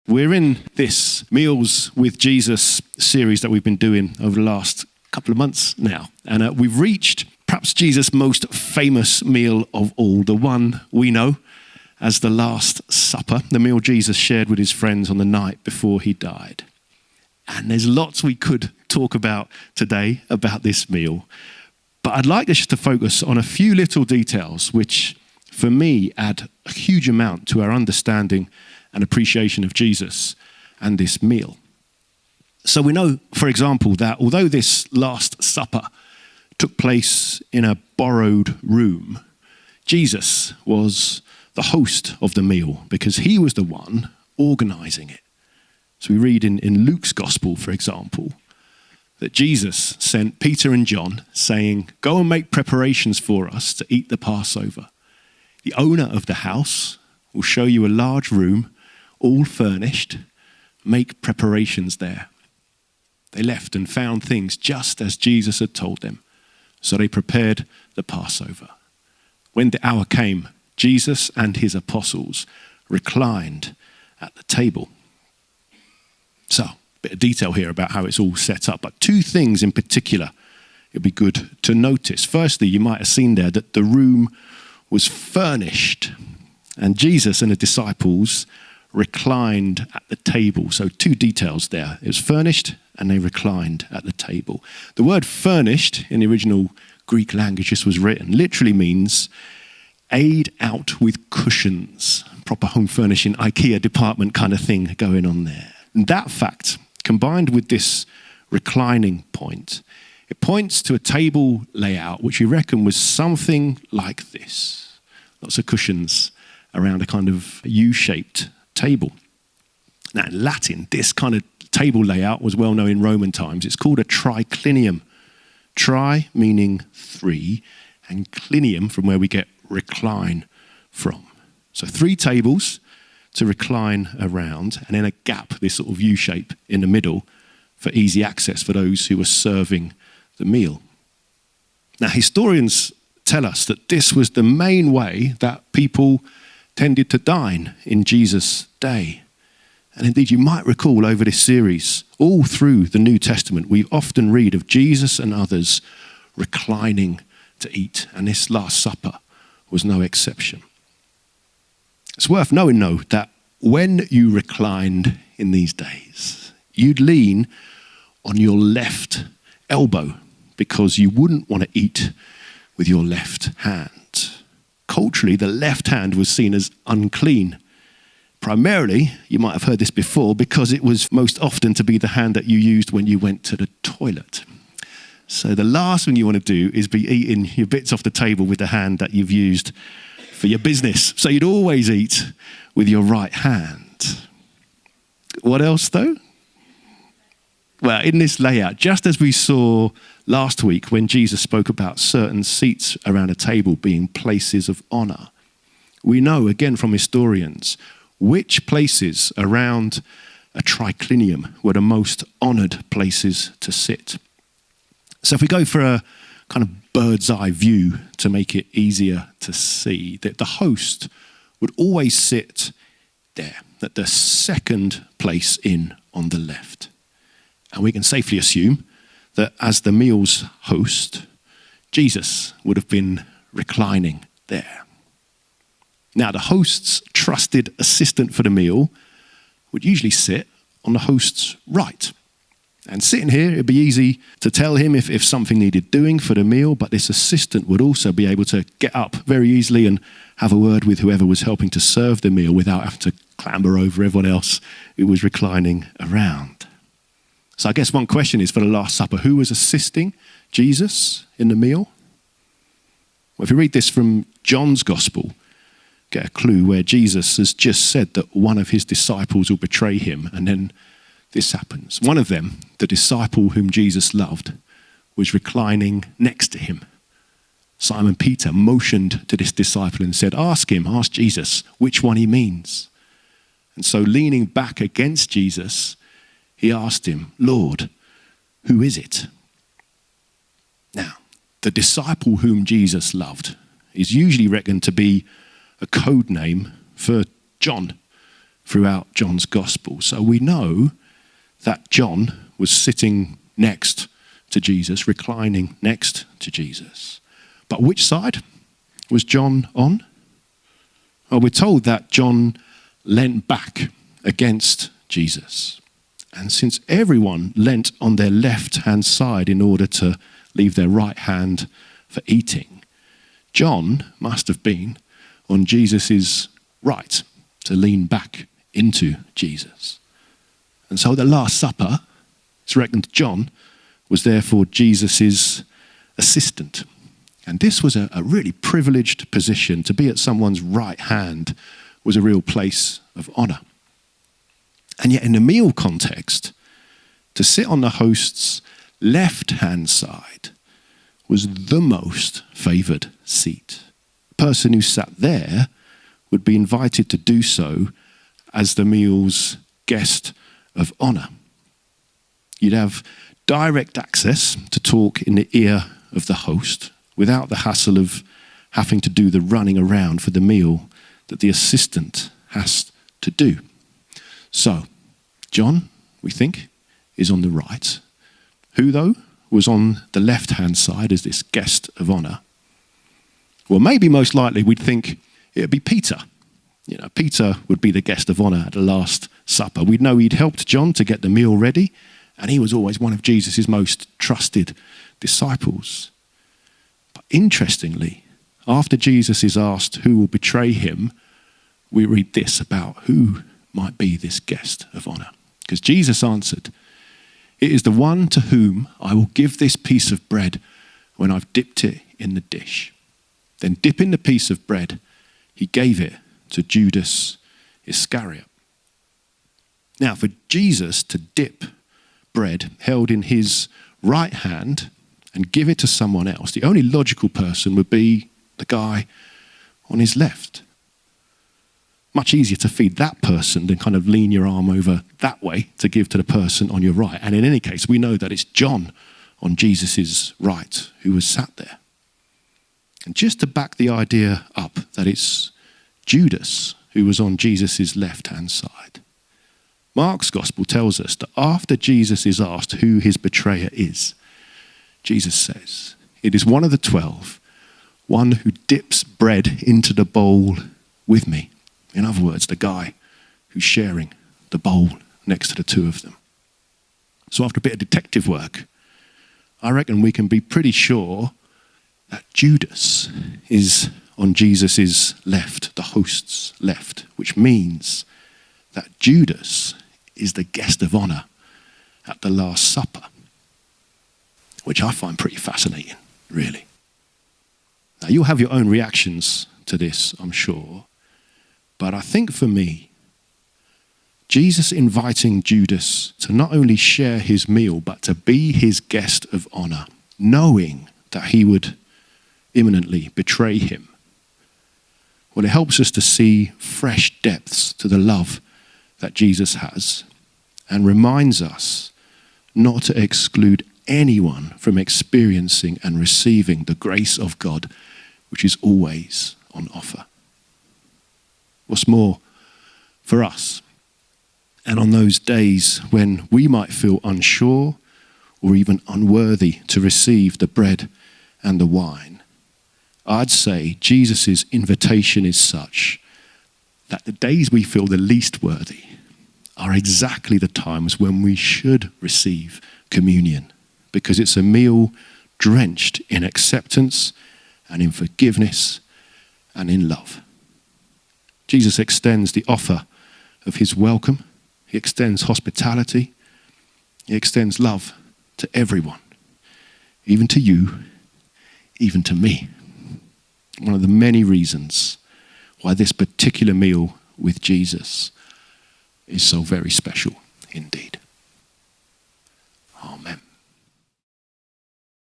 We're in this Meals with Jesus series that we've been doing over the last couple of months now. And we've reached perhaps Jesus' most famous meal of all, the one we know as the Last Supper, the meal Jesus shared with his friends on the night before he died. And there's lots we could talk about today about this meal. But I'd like us to focus on a few little details which, for me, add a huge amount to our understanding and appreciation of Jesus and this meal. So we know, for example, that although this Last Supper took place in a borrowed room, Jesus was the host of the meal because he was the one organizing it. So we read in Luke's gospel, for example, that Jesus sent Peter and John saying, "Go and make preparations for us to eat the Passover. The owner of the house will show you a large room, all furnished. Make preparations there." They left and found things just as Jesus had told them. So they prepared the Passover. When the hour came, Jesus and his apostles reclined at the table. So, a bit of detail here about how it's all set up. But two things in particular it'd be good to notice. Firstly, you might have seen there that the room was furnished. And Jesus and the disciples reclined at the table. So two details there. It was furnished and they reclined at the table. The word furnished in the original Greek language this was written literally means laid out with cushions. Proper home furnishing, IKEA department kind of thing going on there. And that fact, combined with this reclining point, it points to a table layout which we reckon was something like this. Lots of cushions around a kind of U-shaped table. Now in Latin, this kind of table layout was well known in Roman times. It's called a triclinium. Tri meaning three, and clinium from where we get recline from. So three tables to recline around, and then a gap, this sort of U-shape in the middle for easy access for those who were serving the meal. Now historians tell us that this was the main way that people tended to dine in Jesus' day. And indeed, you might recall over this series, all through the New Testament, we often read of Jesus and others reclining to eat, and this Last Supper was no exception. It's worth knowing, though, that when you reclined in these days, you'd lean on your left elbow because you wouldn't want to eat with your left hand. Culturally, the left hand was seen as unclean. Primarily, you might have heard this before, because it was most often to be the hand that you used when you went to the toilet. So the last thing you want to do is be eating your bits off the table with the hand that you've used for your business. So you'd always eat with your right hand. What else though? Well, in this layout, just as we saw last week when Jesus spoke about certain seats around a table being places of honor, we know again from historians which places around a triclinium were the most honored places to sit. So if we go for a kind of bird's eye view to make it easier to see, that the host would always sit there, at the second place in on the left. And we can safely assume that as the meal's host, Jesus would have been reclining there. Now, the host's trusted assistant for the meal would usually sit on the host's right. And sitting here, it'd be easy to tell him if something needed doing for the meal, but this assistant would also be able to get up very easily and have a word with whoever was helping to serve the meal without having to clamber over everyone else who was reclining around. So I guess one question is, for the Last Supper, who was assisting Jesus in the meal? Well, if you read this from John's Gospel, get a clue where Jesus has just said that one of his disciples will betray him, and then this happens. One of them, the disciple whom Jesus loved, was reclining next to him. Simon Peter motioned to this disciple and said, ask Jesus, which one he means. And so leaning back against Jesus, he asked him, Lord, who is it? Now, the disciple whom Jesus loved is usually reckoned to be a code name for John, throughout John's gospel. So we know that John was sitting next to Jesus, reclining next to Jesus. But which side was John on? Well, we're told that John leant back against Jesus. And since everyone leant on their left-hand side in order to leave their right hand for eating, John must have been on Jesus' right to lean back into Jesus. And so the Last Supper, it's reckoned John was therefore Jesus' assistant. And this was a really privileged position. To be at someone's right hand was a real place of honor. And yet in the meal context, to sit on the host's left-hand side was the most favored seat. The person who sat there would be invited to do so as the meal's guest of honor. You'd have direct access to talk in the ear of the host without the hassle of having to do the running around for the meal that the assistant has to do. So, John, we think, is on the right. Who, though, was on the left-hand side as this guest of honor? Well, maybe most likely we'd think it would be Peter. You know, Peter would be the guest of honor at the Last Supper. We'd know he'd helped John to get the meal ready, and he was always one of Jesus' most trusted disciples. But interestingly, after Jesus is asked who will betray him, we read this about who might be this guest of honor. Because Jesus answered, "It is the one to whom I will give this piece of bread when I've dipped it in the dish." Then dipping the piece of bread, he gave it to Judas Iscariot. Now, for Jesus to dip bread held in his right hand and give it to someone else, the only logical person would be the guy on his left. Much easier to feed that person than kind of lean your arm over that way to give to the person on your right. And in any case, we know that it's John on Jesus' right who was sat there. And just to back the idea up that it's Judas who was on Jesus' left-hand side, Mark's gospel tells us that after Jesus is asked who his betrayer is, Jesus says, "It is one of the 12, one who dips bread into the bowl with me." In other words, the guy who's sharing the bowl next to the two of them. So after a bit of detective work, I reckon we can be pretty sure that Judas is on Jesus' left, the host's left, which means that Judas is the guest of honor at the Last Supper, which I find pretty fascinating, really. Now, you'll have your own reactions to this, I'm sure. But I think for me, Jesus inviting Judas to not only share his meal, but to be his guest of honor, knowing that he would imminently betray him. Well, it helps us to see fresh depths to the love that Jesus has and reminds us not to exclude anyone from experiencing and receiving the grace of God, which is always on offer. What's more, for us, and on those days when we might feel unsure or even unworthy to receive the bread and the wine, I'd say Jesus' invitation is such that the days we feel the least worthy are exactly the times when we should receive communion, because it's a meal drenched in acceptance and in forgiveness and in love. Jesus extends the offer of his welcome. He extends hospitality. He extends love to everyone, even to you, even to me. One of the many reasons why this particular meal with Jesus is so very special indeed. Amen.